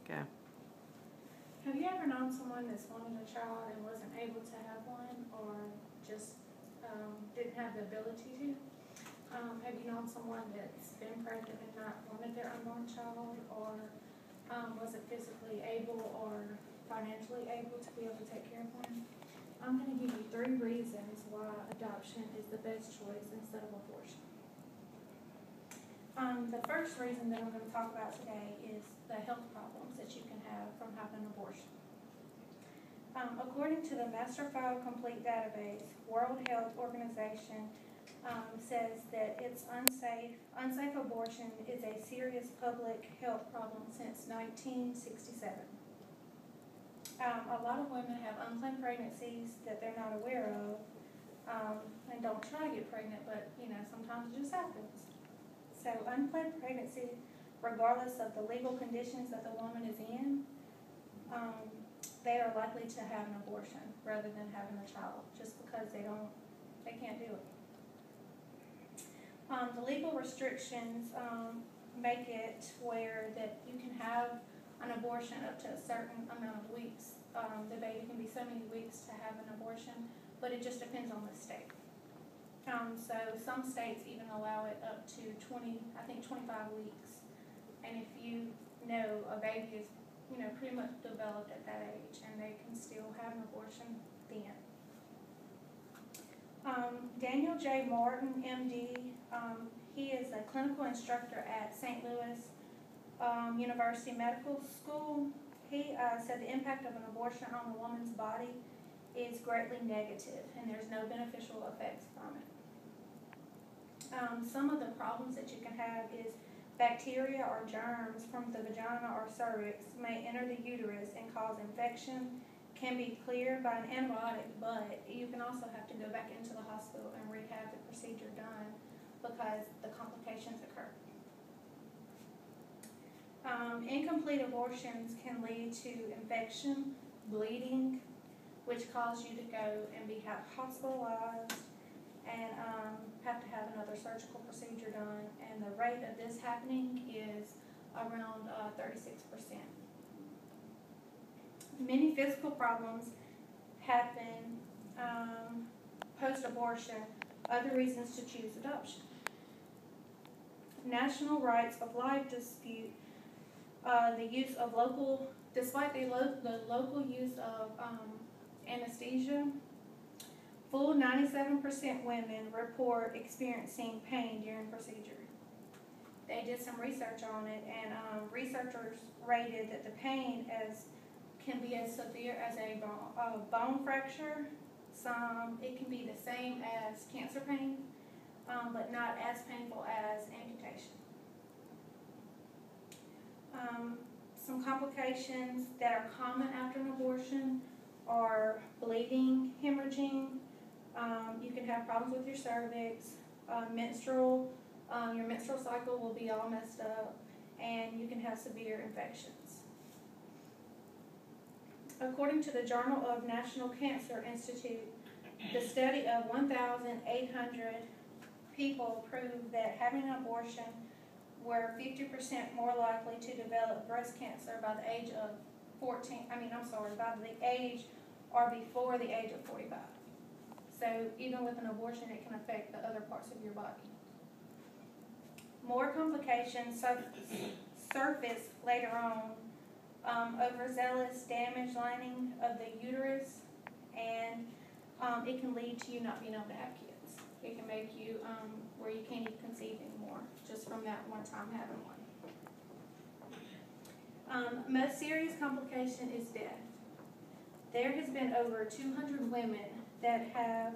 Go. Have you ever known someone that's wanted a child and wasn't able to have one, or just didn't have the ability to? Have you known someone that's been pregnant and not wanted their unborn child, or wasn't physically able or financially able to be able to take care of one? I'm going to give you 3 reasons why adoption is the best choice instead of abortion. The first reason that I'm going to talk about today is the health problems that you can have from having an abortion. According to the Master File Complete database, World Health Organization says that it's unsafe abortion is a serious public health problem since 1967. A lot of women have unplanned pregnancies that they're not aware of, and don't try to get pregnant, but sometimes it just happens. So unplanned pregnancy, regardless of the legal conditions that the woman is in, they are likely to have an abortion rather than having a child, just because they can't do it. The legal restrictions make it where that you can have an abortion up to a certain amount of weeks. The baby can be so many weeks to have an abortion, but it just depends on the state. So some states even allow it up to 25 weeks. And if you know a baby is, pretty much developed at that age, and they can still have an abortion then. Daniel J. Martin, MD, he is a clinical instructor at St. Louis University Medical School. He said the impact of an abortion on the woman's body is greatly negative, and there's no beneficial effects from it. Some of the problems that you can have is bacteria or germs from the vagina or cervix may enter the uterus and cause infection, can be cleared by an antibiotic, but you can also have to go back into the hospital and rehab the procedure done because the complications occur. Incomplete abortions can lead to infection, bleeding, which cause you to go and be hospitalized and have to have another surgical procedure done. And the rate of this happening is around 36%. Many physical problems happen post-abortion. Other reasons to choose adoption. National rights of life dispute the use of despite the local use of anesthesia. Full 97% women report experiencing pain during procedure. They did some research on it, and researchers rated that the pain can be as severe as a bone fracture. It can be the same as cancer pain, but not as painful as amputation. Some complications that are common after an abortion are bleeding, hemorrhaging. You can have problems with your cervix, your menstrual cycle will be all messed up, and you can have severe infections. According to the Journal of National Cancer Institute, the study of 1,800 people proved that having an abortion were 50% more likely to develop breast cancer by the age of by the age or before the age of 45. So even with an abortion, it can affect the other parts of your body. More complications surface later on. Overzealous damage lining of the uterus, and it can lead to you not being able to have kids. It can make you where you can't even conceive anymore just from that one time having one. Most serious complication is death. There has been over 200 women that have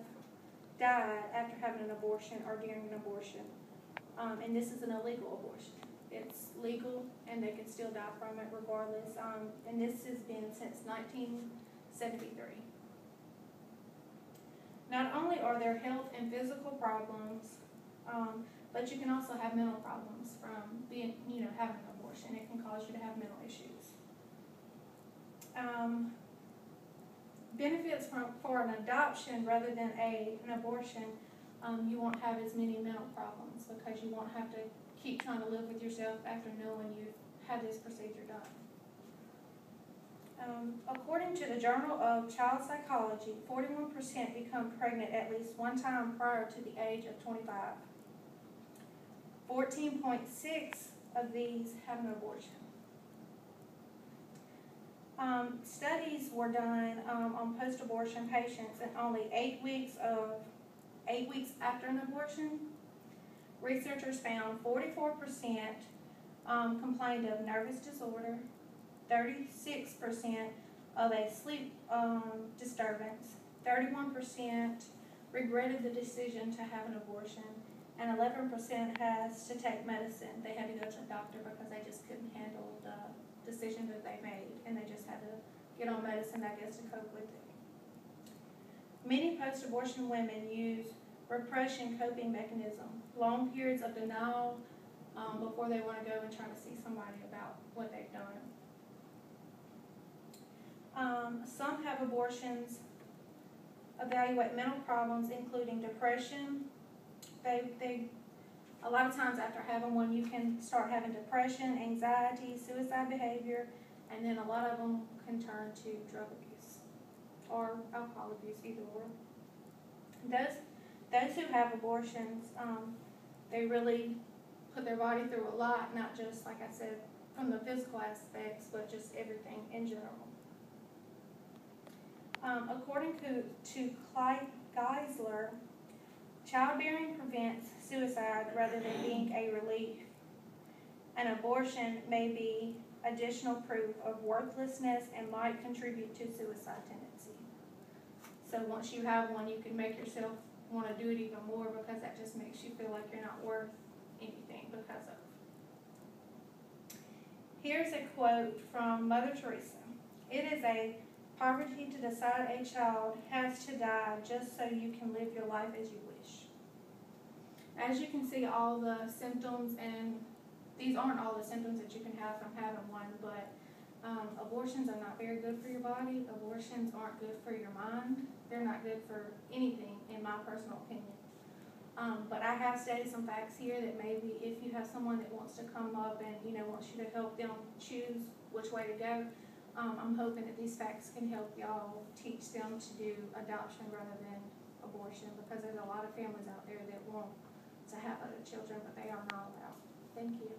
died after having an abortion or during an abortion, and this is an illegal abortion. It's legal, and they can still die from it regardless. And this has been since 1973. Not only are there health and physical problems, but you can also have mental problems from having an abortion. It can cause you to have mental issues. Benefits for an adoption rather than an abortion. You won't have as many mental problems because you won't have to keep trying to live with yourself after knowing you've had this procedure done. According to the Journal of Child Psychology, 41% become pregnant at least one time prior to the age of 25. 14.6 of these have an abortion. Studies were done on post-abortion patients, and only 8 weeks after an abortion, researchers found 44% complained of nervous disorder, 36% of a sleep disturbance, 31% regretted the decision to have an abortion, and 11% has to take medicine. They had to go to a doctor because they just couldn't handle the decision that they made, and they just had to get on medicine, I guess, to cope with it. Many post-abortion women use repression coping mechanism, long periods of denial before they want to go and try to see somebody about what they've done. Some have abortions, evaluate mental problems, including depression. A lot of times after having one, you can start having depression, anxiety, suicide behavior, and then a lot of them can turn to drug abuse or alcohol abuse, either or. Those who have abortions, they really put their body through a lot, not just, like I said, from the physical aspects, but just everything in general. According to Clyde Geisler, childbearing prevents suicide rather than being a relief. An abortion may be additional proof of worthlessness and might contribute to suicide tendency. So once you have one, you can make yourself want to do it even more, because that just makes you feel like you're not worth anything because of. Here's a quote from Mother Teresa. "It is a poverty to decide a child has to die just so you can live your life as you wish." As you can see, all the symptoms, and these aren't all the symptoms that you can have from having one, but abortions are not very good for your body. Abortions aren't good for your mind. They're not good for anything, in my personal opinion. But I have stated some facts here that maybe if you have someone that wants to come up and wants you to help them choose which way to go, I'm hoping that these facts can help y'all teach them to do adoption rather than abortion, because there's a lot of families out there that want to have other children, but they are not allowed. Thank you.